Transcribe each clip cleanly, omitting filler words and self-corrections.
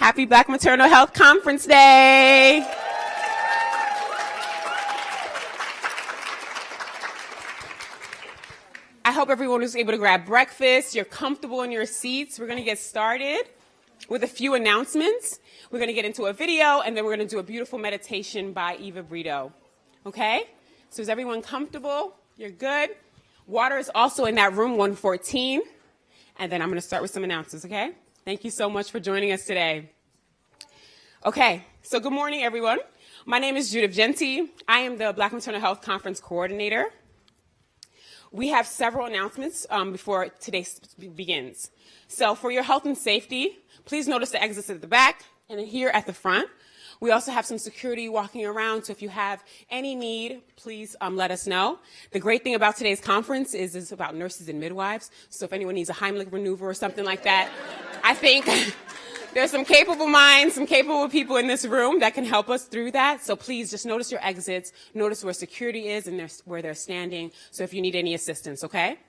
Happy Black Maternal Health Conference Day. I hope everyone was able to grab breakfast. You're comfortable in your seats. We're going to get started with a few announcements. We're going to get into a video, and then we're going to do a beautiful meditation by Eva Brito. Okay? So is everyone comfortable? You're good? Water is also in that room 114. And then I'm going to start with some announcements, okay? Thank you so much for joining us today. Okay, so good morning, everyone. My name is Judith Genti. I am the Black Maternal Health Conference Coordinator. We have several announcements before today begins. So for your health and safety, please notice the exits at the back and here at the front. We also have some security walking around, so if you have any need, please let us know. The great thing about today's conference is it's about nurses and midwives, so if anyone needs a Heimlich maneuver or something like that, I think there's some capable minds, some capable people in this room that can help us through that. So please just notice your exits, notice where security is and where they're standing, so if you need any assistance, okay?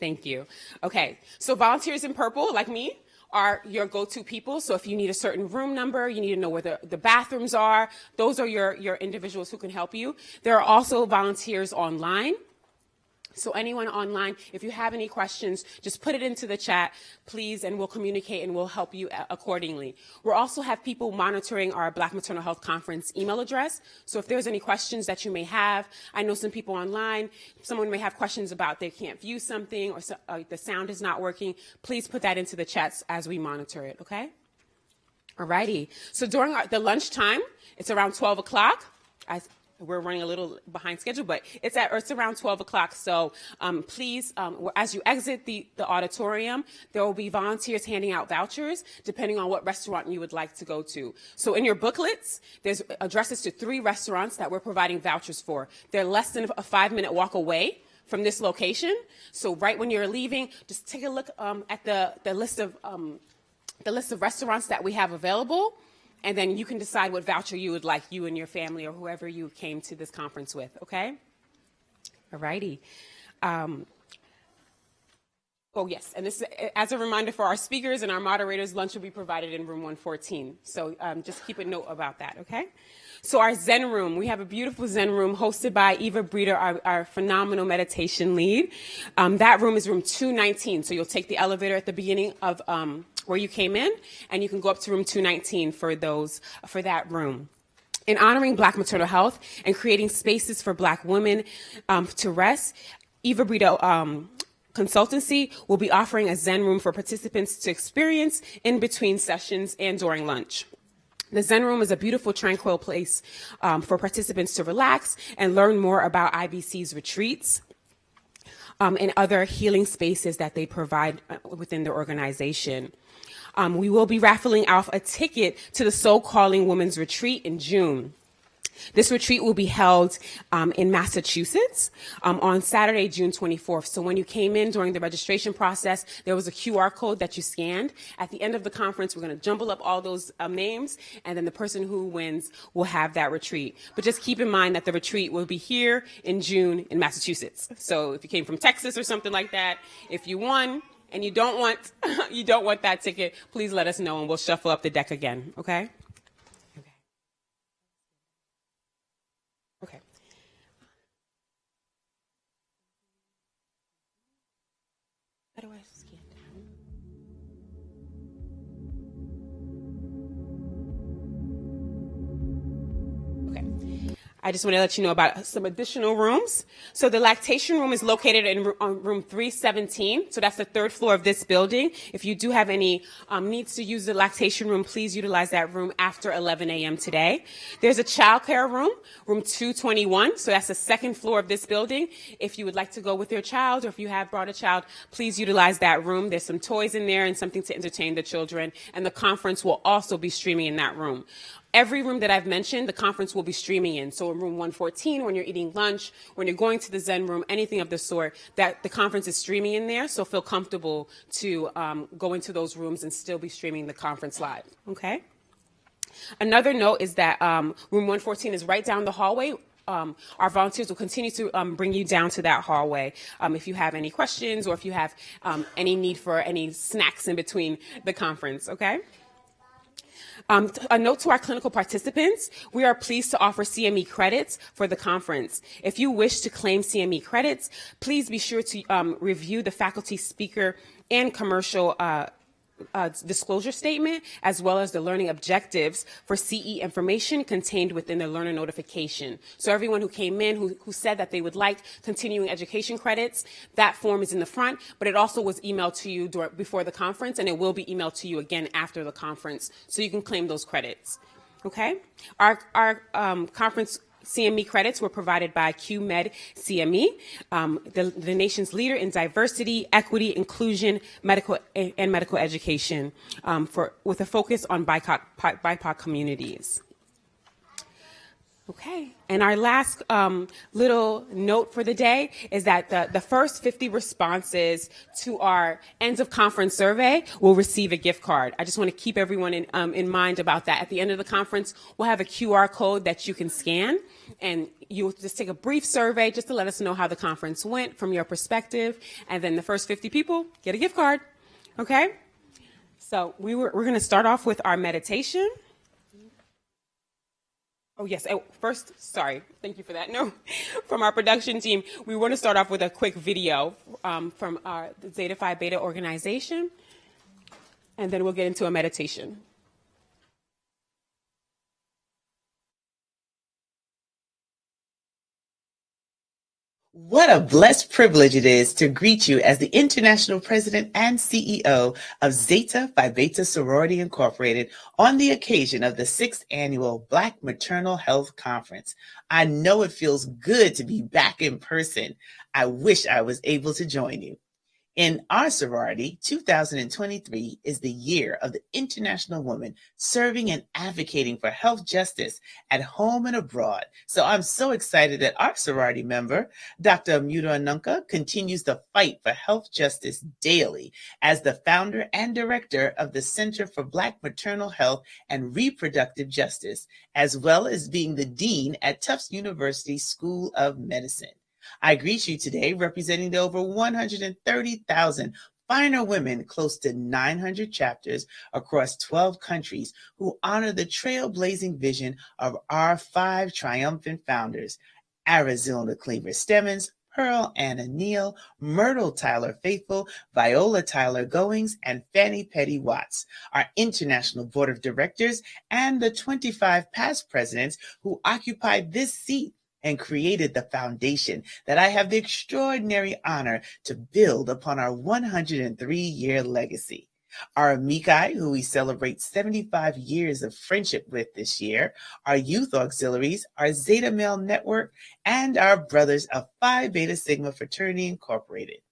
Thank you. Okay, so volunteers in purple, like me, are your go-to people. So if you need a certain room number, you need to know where the bathrooms are, those are your individuals who can help you. There are also volunteers online. So anyone online, if you have any questions, just put it into the chat, please, and we'll communicate and we'll help you accordingly. We'll also have people monitoring our Black Maternal Health Conference email address. So if there's any questions that you may have, I know some people online, someone may have questions about they can't view something or the sound is not working, please put that into the chats as we monitor it, okay? Alrighty, so during the lunchtime, it's around 12 o'clock. We're running a little behind schedule, but it's around 12 o'clock. So please, as you exit the auditorium, there will be volunteers handing out vouchers depending on what restaurant you would like to go to. So in your booklets, there's addresses to 3 restaurants that we're providing vouchers for. They're less than a 5-minute walk away from this location. So right when you're leaving, just take a look at the list of restaurants that we have available. And then you can decide what voucher you would like, you and your family or whoever you came to this conference with, okay? All righty. Oh, yes, and this, as a reminder for our speakers and our moderators, lunch will be provided in room 114. So just keep a note about that, okay? So our Zen room, we have a beautiful Zen room hosted by Eva Brito, our phenomenal meditation lead. That room is room 219, so you'll take the elevator at the beginning of where you came in, and you can go up to room 219 for that room. In honoring Black maternal health and creating spaces for Black women to rest, Eva Brito Consultancy will be offering a Zen room for participants to experience in between sessions and during lunch. The Zen room is a beautiful, tranquil place for participants to relax and learn more about IBC's retreats and other healing spaces that they provide within their organization. We will be raffling off a ticket to the Soul Calling Women's Retreat in June. This retreat will be held in Massachusetts on Saturday, June 24th. So when you came in during the registration process, there was a QR code that you scanned. At the end of the conference, we're going to jumble up all those names, and then the person who wins will have that retreat. But just keep in mind that the retreat will be here in June in Massachusetts. So if you came from Texas or something like that, if you won and you don't want that ticket, please let us know and we'll shuffle up the deck again, okay? Okay. How do I scan down? Okay. I just want to let you know about some additional rooms. So the lactation room is located in room 317. So that's the 3rd floor of this building. If you do have any needs to use the lactation room, please utilize that room after 11 a.m. today. There's a childcare room, room 221. So that's the 2nd floor of this building. If you would like to go with your child or if you have brought a child, please utilize that room. There's some toys in there and something to entertain the children. And the conference will also be streaming in that room. Every room that I've mentioned, the conference will be streaming in. So in room 114, when you're eating lunch, when you're going to the Zen room, anything of the sort, that the conference is streaming in there. So feel comfortable to go into those rooms and still be streaming the conference live, okay? Another note is that room 114 is right down the hallway. Our volunteers will continue to bring you down to that hallway if you have any questions or if you have any need for any snacks in between the conference, okay? A note to our clinical participants, we are pleased to offer CME credits for the conference. If you wish to claim CME credits, please be sure to review the faculty speaker and commercial disclosure statement, as well as the learning objectives for CE information contained within the learner notification. So everyone who came in who said that they would like continuing education credits, that form is in the front, but it also was emailed to you before the conference, and it will be emailed to you again after the conference, so you can claim those credits. Okay? Our conference CME credits were provided by QMed CME, the nation's leader in diversity, equity, inclusion, medical education, with a focus on BIPOC communities. Okay, and our last little note for the day is that the first 50 responses to our end of conference survey will receive a gift card. I just want to keep everyone in mind about that. At the end of the conference, we'll have a QR code that you can scan, and you'll just take a brief survey just to let us know how the conference went from your perspective, and then the first 50 people get a gift card. Okay, so we're going to start off with our meditation. Oh, yes. First, sorry. Thank you for that. No, from our production team, we want to start off with a quick video from our Zeta Phi Beta organization, and then we'll get into a meditation. What a blessed privilege it is to greet you as the International President and CEO of Zeta Phi Beta Sorority Incorporated on the occasion of the 6th Annual Black Maternal Health Conference. I know it feels good to be back in person. I wish I was able to join you. In our sorority, 2023 is the year of the International Woman serving and advocating for health justice at home and abroad. So I'm so excited that our sorority member, Dr. Amuda Anunka, continues to fight for health justice daily as the founder and director of the Center for Black Maternal Health and Reproductive Justice, as well as being the dean at Tufts University School of Medicine. I greet you today representing the over 130,000 finer women, close to 900 chapters across 12 countries, who honor the trailblazing vision of our 5 triumphant founders, Arizona Cleaver Stemmons, Pearl Anna Neal, Myrtle Tyler Faithful, Viola Tyler Goings, and Fannie Petty Watts, our International Board of Directors, and the 25 past presidents who occupied this seat and created the foundation that I have the extraordinary honor to build upon our 103-year legacy. Our amici, who we celebrate 75 years of friendship with this year, our youth auxiliaries, our Zeta Male Network, and our brothers of Phi Beta Sigma Fraternity Incorporated.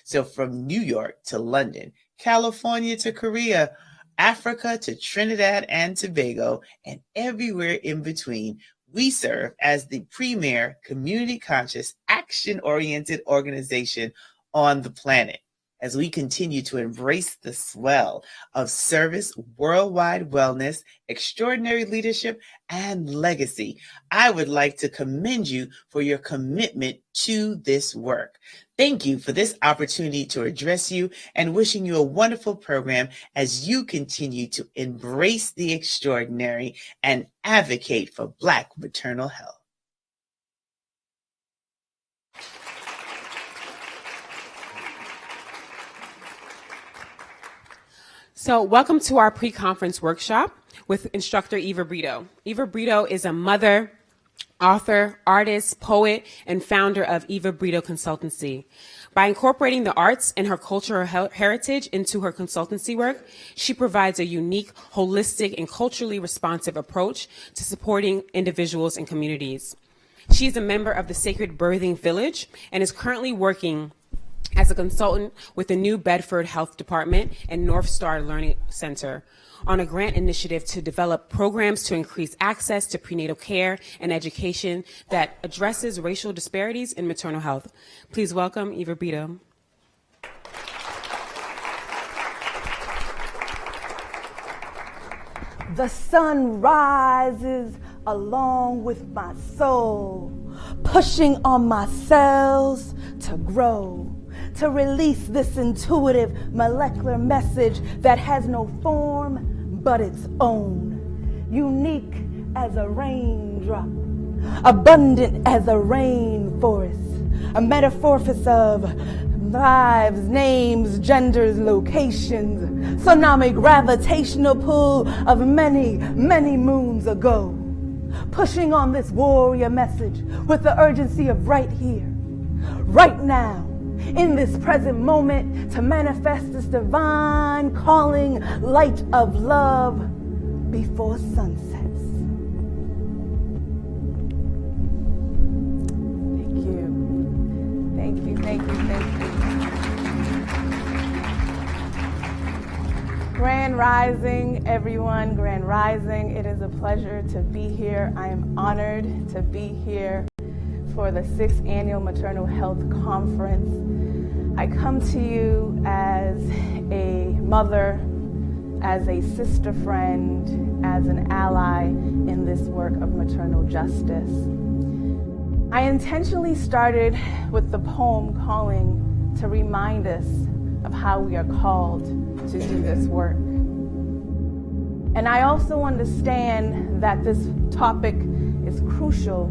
So from New York to London, California to Korea, Africa to Trinidad and Tobago, and everywhere in between, we serve as the premier community-conscious, action-oriented organization on the planet. As we continue to embrace the swell of service, worldwide wellness, extraordinary leadership, and legacy, I would like to commend you for your commitment to this work. Thank you for this opportunity to address you and wishing you a wonderful program as you continue to embrace the extraordinary and advocate for Black maternal health. So welcome to our pre-conference workshop with instructor Eva Brito. Eva Brito is a mother, author, artist, poet, and founder of Eva Brito Consultancy. By incorporating the arts and her cultural heritage into her consultancy work, she provides a unique, holistic, and culturally responsive approach to supporting individuals and communities. She is a member of the Sacred Birthing Village and is currently working as a consultant with the New Bedford Health Department and North Star Learning Center on a grant initiative to develop programs to increase access to prenatal care and education that addresses racial disparities in maternal health. Please welcome Eva Brito. The sun rises along with my soul, pushing on my cells to grow, to release this intuitive molecular message that has no form but its own, unique as a raindrop, abundant as a rainforest, a metamorphosis of lives, names, genders, locations, tsunami gravitational pull of many, many moons ago, pushing on this warrior message with the urgency of right here, right now, in this present moment, to manifest this divine calling light of love before sunsets. Thank you. Thank you, thank you, thank you. Grand Rising, everyone, Grand Rising. It is a pleasure to be here. I am honored to be here for the 6th Annual Maternal Health Conference. I come to you as a mother, as a sister friend, as an ally in this work of maternal justice. I intentionally started with the poem Calling to remind us of how we are called to do this work. And I also understand that this topic is crucial,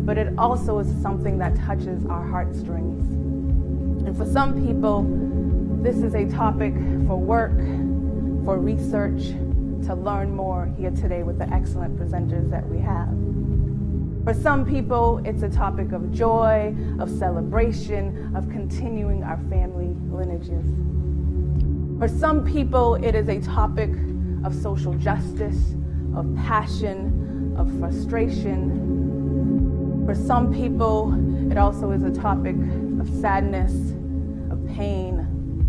but it also is something that touches our heartstrings. And for some people, this is a topic for work, for research, to learn more here today with the excellent presenters that we have. For some people, it's a topic of joy, of celebration, of continuing our family lineages. For some people, it is a topic of social justice, of passion, of frustration. For some people, it also is a topic of sadness, of pain,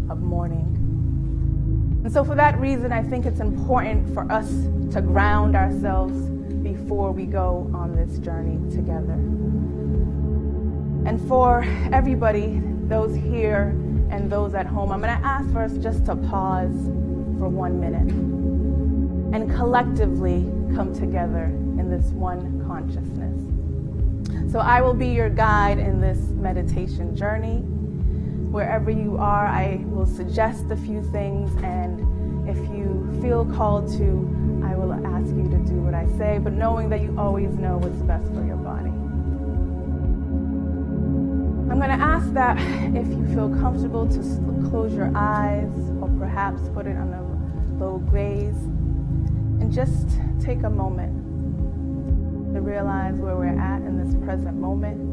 of mourning. And so for that reason, I think it's important for us to ground ourselves before we go on this journey together. And for everybody, those here and those at home, I'm going to ask for us just to pause for 1 minute and collectively come together in this one consciousness. So I will be your guide in this meditation journey. Wherever you are, I will suggest a few things, and if you feel called to, I will ask you to do what I say, but knowing that you always know what's best for your body. I'm going to ask that if you feel comfortable to close your eyes, or perhaps put it on a low gaze, and just take a moment to realize where we're at in this present moment.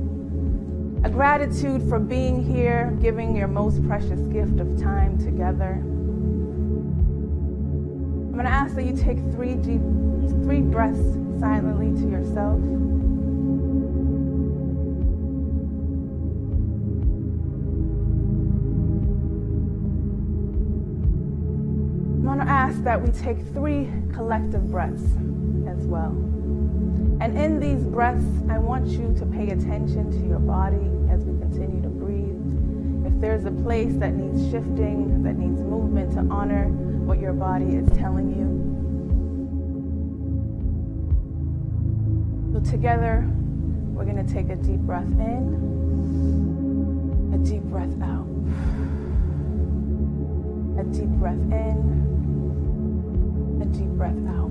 A gratitude for being here, giving your most precious gift of time together. I'm going to ask that you take three breaths silently to yourself. I'm going to ask that we take 3 collective breaths as well. And in these breaths, I want you to pay attention to your body as we continue to breathe. If there's a place that needs shifting, that needs movement, to honor what your body is telling you. So together, we're going to take a deep breath in, a deep breath out. A deep breath in, a deep breath out.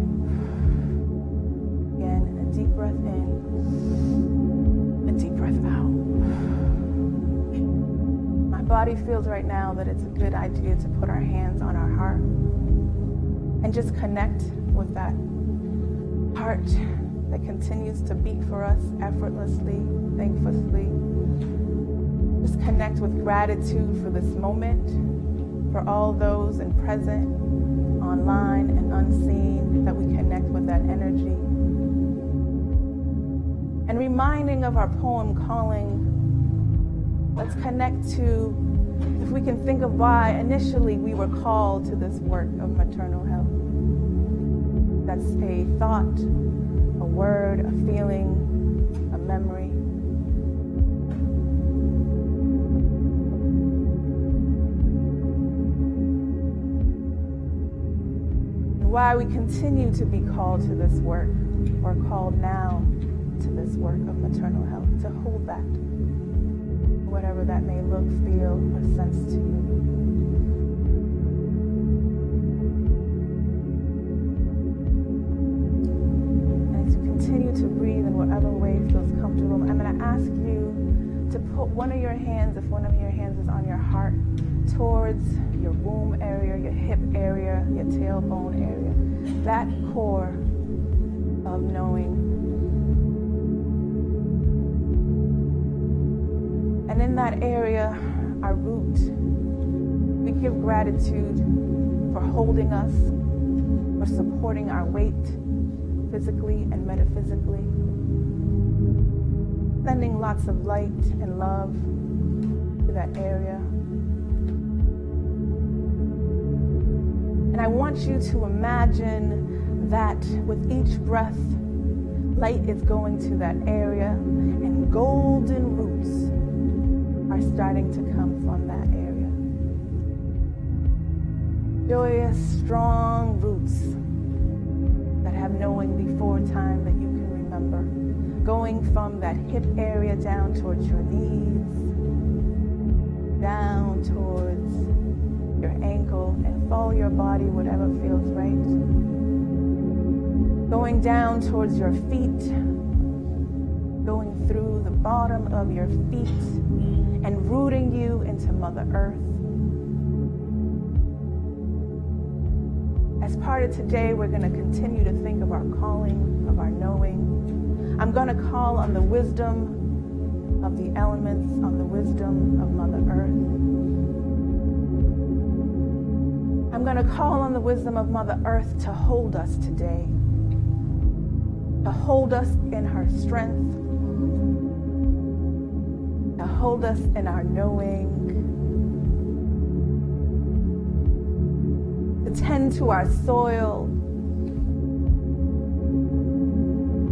Again, a deep breath in, a deep breath out. My body feels right now that it's a good idea to put our hands on our heart and just connect with that heart that continues to beat for us effortlessly, thankfully. Just connect with gratitude for this moment, for all those in present, online, and unseen, that we connect with that energy. And reminding of our poem Calling, let's connect to, if we can think of why initially we were called to this work of maternal health. That's a thought, a word, a feeling, a memory. And why we continue to be called to this work, or called now to this work of maternal health, to hold that, whatever that may look, feel, or sense to you. ask you to put one of your hands, if one of your hands is on your heart, towards your womb area, your hip area, your tailbone area, that core of knowing. And in that area, our root, we give gratitude for holding us, for supporting our weight, physically and metaphysically, sending lots of light and love to that area. And I want you to imagine that with each breath, light is going to that area and golden roots are starting to come from that area. Joyous, strong roots that have knowing before time that you can remember, going from that hip area down towards your knees, down towards your ankle, and follow your body, whatever feels right. Going down towards your feet, going through the bottom of your feet, and rooting you into Mother Earth. As part of today, we're going to continue to think of our calling, of our knowing. I'm going to call on the wisdom of the elements, on the wisdom of Mother Earth. I'm going to call on the wisdom of Mother Earth to hold us today, to hold us in her strength, to hold us in our knowing, to tend to our soil,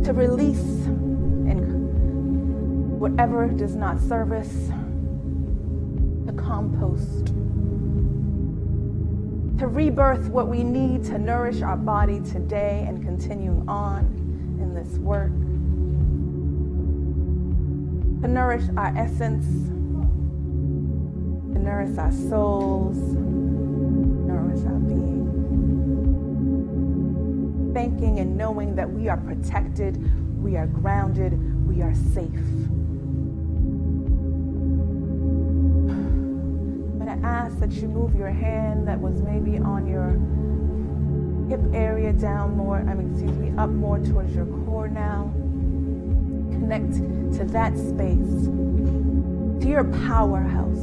to release and whatever does not serve us, to compost, to rebirth what we need to nourish our body today and continuing on in this work, to nourish our essence, to nourish our souls, nourish our being. Thanking and knowing that we are protected, we are grounded, we are safe. I'm going to ask that you move your hand that was maybe on your hip area down more, up more towards your core now. Connect to that space, to your powerhouse,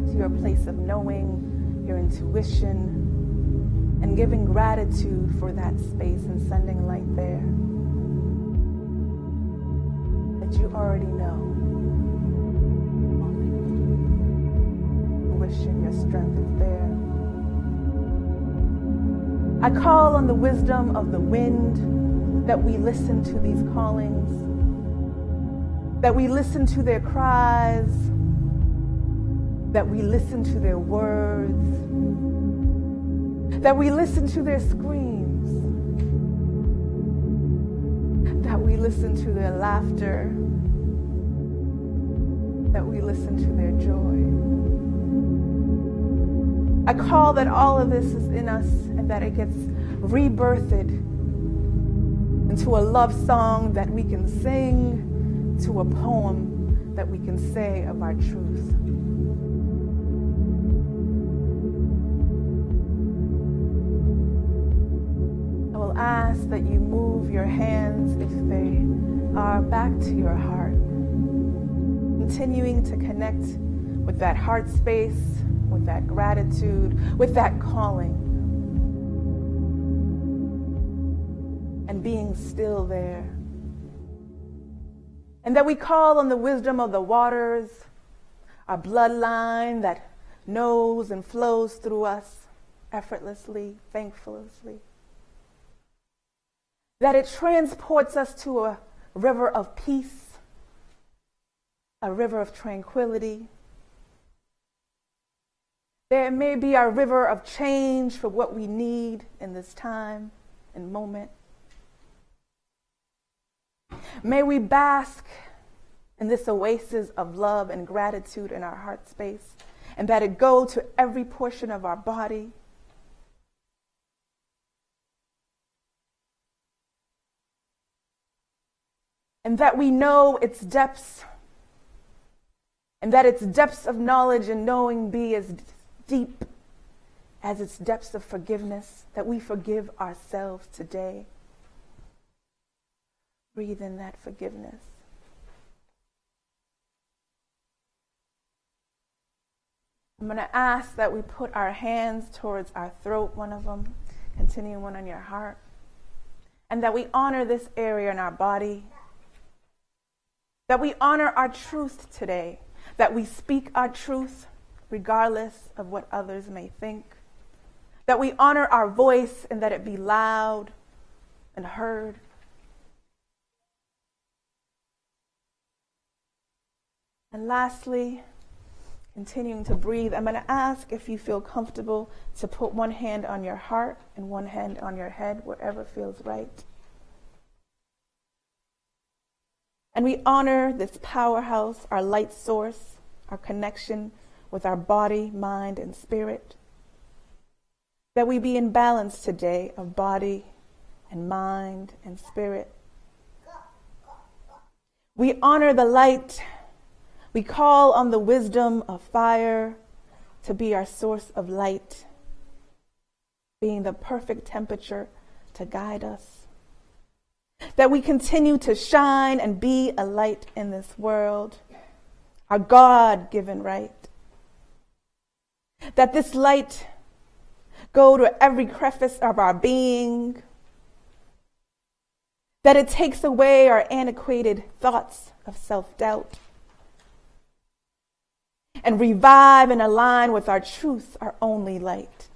to your place of knowing, your intuition, and giving gratitude for that space and sending light there that you already know. Wishing your strength is there. I call on the wisdom of the wind, that we listen to these callings, that we listen to their cries, that we listen to their words, that we listen to their screams, that we listen to their laughter, that we listen to their joy. I call that all of this is in us and that it gets rebirthed into a love song that we can sing, to a poem that we can say of our truth. I will ask that you move your hands, if they are, back to your heart, continuing to connect with that heart space, with that gratitude, with that calling, and being still there. And that we call on the wisdom of the waters, our bloodline that knows and flows through us effortlessly, thankfully. That it transports us to a river of peace, a river of tranquility. There may be our river of change for what we need in this time and moment. May we bask in this oasis of love and gratitude in our heart space, and that it go to every portion of our body. And that we know its depths and that its depths of knowledge and knowing be as deep as its depths of forgiveness, that we forgive ourselves today. Breathe in that forgiveness. I'm going to ask that we put our hands towards our throat, one of them, continuing one on your heart, and that we honor this area in our body, that we honor our truth today, that we speak our truth regardless of what others may think, that we honor our voice and that it be loud and heard. And lastly, continuing to breathe, I'm going to ask if you feel comfortable to put one hand on your heart and one hand on your head, wherever feels right. And we honor this powerhouse, our light source, our connection with our body, mind, and spirit. That we be in balance today of body and mind and spirit. We honor the light. We call on the wisdom of fire to be our source of light, being the perfect temperature to guide us. That we continue to shine and be a light in this world, our God-given right. That this light go to every crevice of our being. That it takes away our antiquated thoughts of self-doubt. And revive and align with our truth, our only light.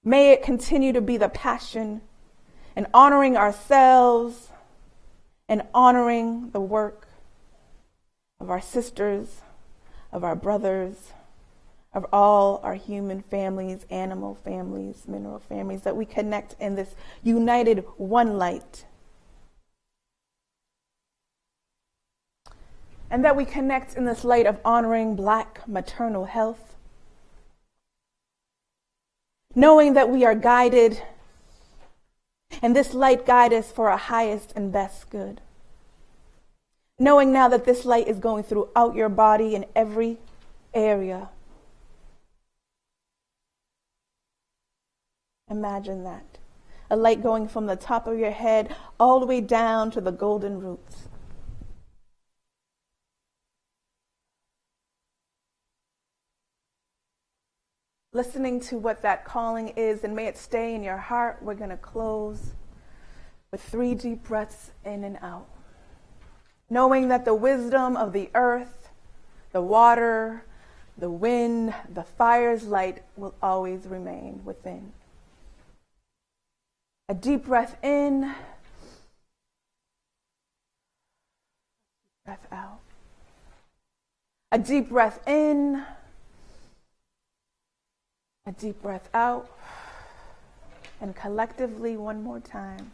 May it continue to be the passion in honoring ourselves and honoring the work of our sisters, of our brothers, of all our human families, animal families, mineral families, that we connect in this united one light. And that we connect in this light of honoring Black maternal health. Knowing that we are guided, and this light guides us for our highest and best good. Knowing now that this light is going throughout your body in every area. Imagine that. A light going from the top of your head all the way down to the golden roots. Listening to what that calling is, and may it stay in your heart. We're going to close with 3 deep breaths in and out. Knowing that the wisdom of the earth, the water, the wind, the fire's light will always remain within. A deep breath in, breath out. A deep breath in, a deep breath out, and collectively one more time.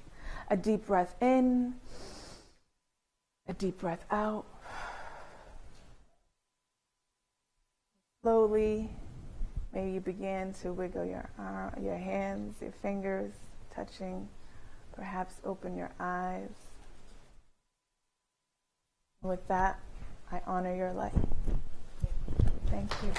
A deep breath in, a deep breath out. Slowly, maybe you begin to wiggle your hands, your fingers touching. Perhaps open your eyes. With that, I honor your life. Thank you.